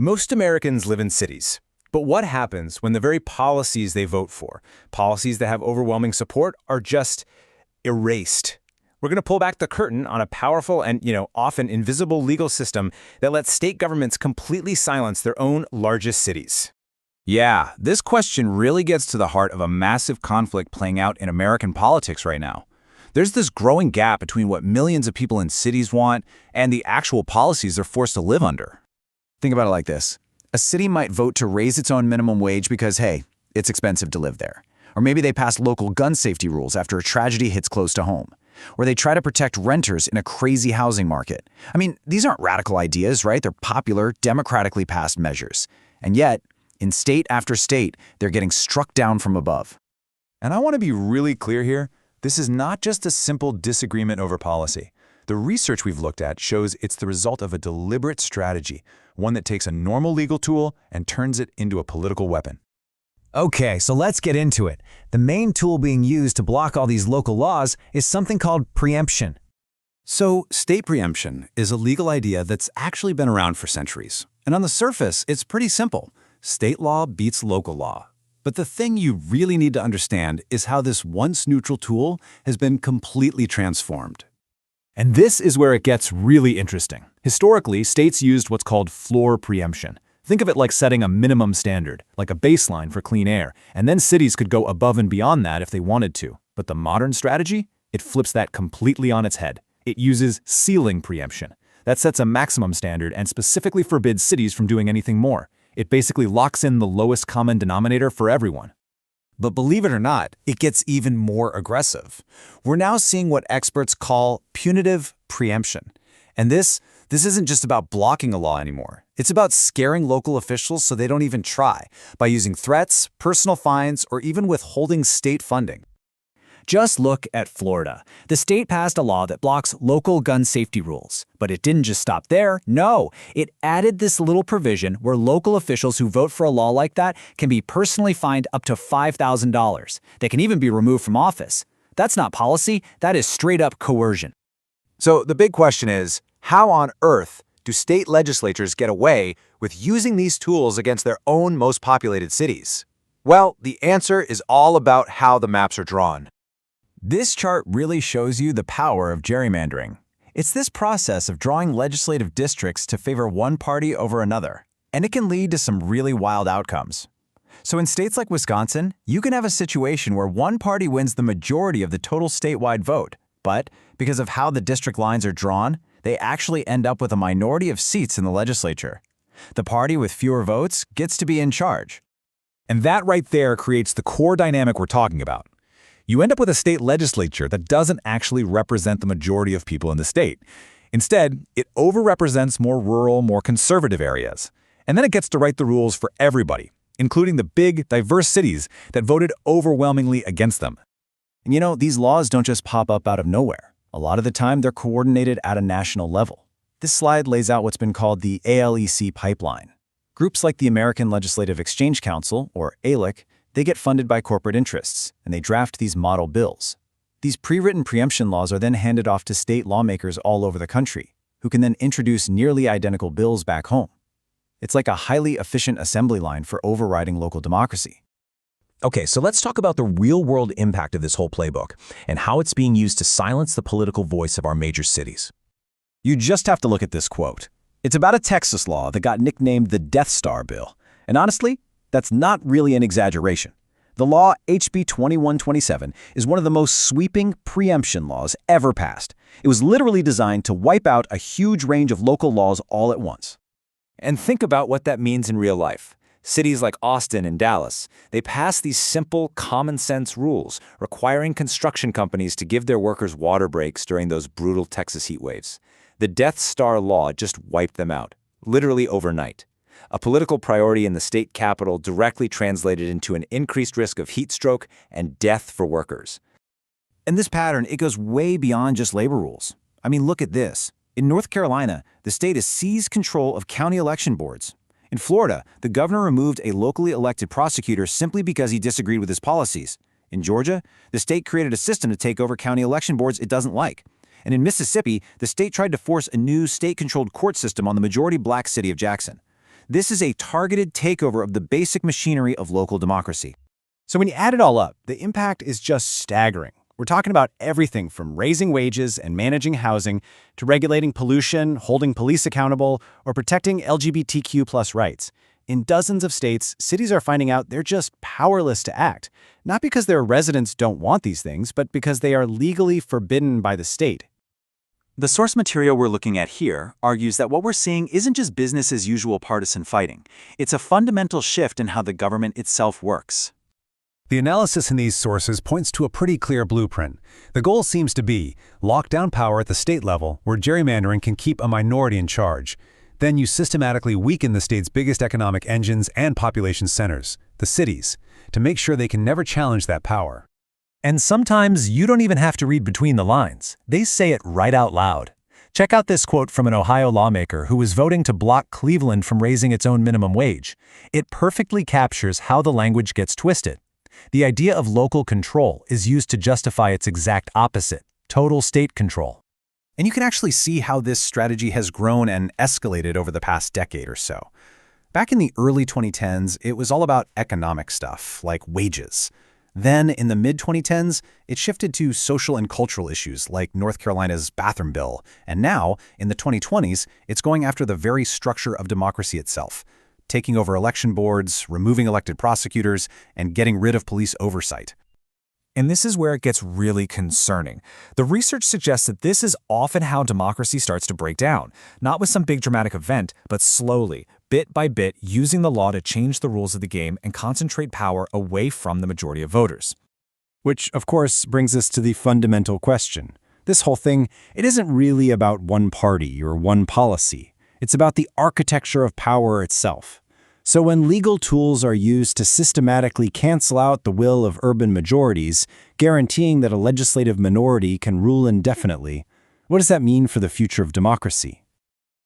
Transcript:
Most Americans live in cities. But what happens when the very policies they vote for, policies that have overwhelming support, are just erased? We're going to pull back the curtain on a powerful and, often invisible legal system that lets state governments completely silence their own largest cities. Yeah, this question really gets to the heart of a massive conflict playing out in American politics right now. There's this growing gap between what millions of people in cities want and the actual policies they're forced to live under. Think about it like this. A city might vote to raise its own minimum wage because, hey, it's expensive to live there. Or maybe they pass local gun safety rules after a tragedy hits close to home. Or they try to protect renters in a crazy housing market. I mean, these aren't radical ideas, right? They're popular, democratically passed measures. And yet, in state after state, they're getting struck down from above. And I want to be really clear here. This is not just a simple disagreement over policy. The research we've looked at shows it's the result of a deliberate strategy, one that takes a normal legal tool and turns it into a political weapon. Okay, so let's get into it. The main tool being used to block all these local laws is something called preemption. So, state preemption is a legal idea that's actually been around for centuries. And on the surface, it's pretty simple. State law beats local law. But the thing you really need to understand is how this once neutral tool has been completely transformed. And this is where it gets really interesting. Historically, states used what's called floor preemption. Think of it like setting a minimum standard, like a baseline for clean air, and then cities could go above and beyond that if they wanted to. But the modern strategy? It flips that completely on its head. It uses ceiling preemption. That sets a maximum standard and specifically forbids cities from doing anything more. It basically locks in the lowest common denominator for everyone. But believe it or not, it gets even more aggressive. We're now seeing what experts call punitive preemption. And this isn't just about blocking a law anymore. It's about scaring local officials so they don't even try, by using threats, personal fines, or even withholding state funding. Just look at Florida. The state passed a law that blocks local gun safety rules. But it didn't just stop there. No, it added this little provision where local officials who vote for a law like that can be personally fined up to $5,000. They can even be removed from office. That's not policy, that is straight-up coercion. So the big question is, how on earth do state legislatures get away with using these tools against their own most populated cities? Well, the answer is all about how the maps are drawn. This chart really shows you the power of gerrymandering. It's this process of drawing legislative districts to favor one party over another, and it can lead to some really wild outcomes. So in states like Wisconsin, you can have a situation where one party wins the majority of the total statewide vote, but because of how the district lines are drawn, they actually end up with a minority of seats in the legislature. The party with fewer votes gets to be in charge. And that right there creates the core dynamic we're talking about. You end up with a state legislature that doesn't actually represent the majority of people in the state. Instead, it overrepresents more rural, more conservative areas. And then it gets to write the rules for everybody, including the big, diverse cities that voted overwhelmingly against them. And these laws don't just pop up out of nowhere. A lot of the time, they're coordinated at a national level. This slide lays out what's been called the ALEC pipeline. Groups like the American Legislative Exchange Council, or ALEC, they get funded by corporate interests, and they draft these model bills. These pre-written preemption laws are then handed off to state lawmakers all over the country, who can then introduce nearly identical bills back home. It's like a highly efficient assembly line for overriding local democracy. Okay, so let's talk about the real-world impact of this whole playbook and how it's being used to silence the political voice of our major cities. You just have to look at this quote. It's about a Texas law that got nicknamed the Death Star Bill. And honestly, that's not really an exaggeration. The law, HB 2127, is one of the most sweeping preemption laws ever passed. It was literally designed to wipe out a huge range of local laws all at once. And think about what that means in real life. Cities like Austin and Dallas, they pass these simple, common-sense rules requiring construction companies to give their workers water breaks during those brutal Texas heat waves. The Death Star law just wiped them out, literally overnight. A political priority in the state capital directly translated into an increased risk of heat stroke and death for workers. And this pattern, it goes way beyond just labor rules. I mean, look at this. In North Carolina, the state has seized control of county election boards. In Florida, the governor removed a locally elected prosecutor simply because he disagreed with his policies. In Georgia, the state created a system to take over county election boards it doesn't like. And in Mississippi, the state tried to force a new state-controlled court system on the majority black city of Jackson. This is a targeted takeover of the basic machinery of local democracy. So when you add it all up, the impact is just staggering. We're talking about everything from raising wages and managing housing to regulating pollution, holding police accountable, or protecting LGBTQ+ rights. In dozens of states, cities are finding out they're just powerless to act, not because their residents don't want these things, but because they are legally forbidden by the state. The source material we're looking at here argues that what we're seeing isn't just business as usual partisan fighting. It's a fundamental shift in how the government itself works. The analysis in these sources points to a pretty clear blueprint. The goal seems to be lock down power at the state level, where gerrymandering can keep a minority in charge. Then you systematically weaken the state's biggest economic engines and population centers, the cities, to make sure they can never challenge that power. And sometimes you don't even have to read between the lines. They say it right out loud. Check out this quote from an Ohio lawmaker who was voting to block Cleveland from raising its own minimum wage. It perfectly captures how the language gets twisted. The idea of local control is used to justify its exact opposite, total state control. And you can actually see how this strategy has grown and escalated over the past decade or so. Back in the early 2010s, it was all about economic stuff, like wages. Then, in the mid-2010s, it shifted to social and cultural issues like North Carolina's bathroom bill. And now, in the 2020s, it's going after the very structure of democracy itself, taking over election boards, removing elected prosecutors, and getting rid of police oversight. And this is where it gets really concerning. The research suggests that this is often how democracy starts to break down, not with some big dramatic event, but slowly, bit by bit, using the law to change the rules of the game and concentrate power away from the majority of voters. Which, of course, brings us to the fundamental question. This whole thing, it isn't really about one party or one policy. It's about the architecture of power itself. So when legal tools are used to systematically cancel out the will of urban majorities, guaranteeing that a legislative minority can rule indefinitely, what does that mean for the future of democracy?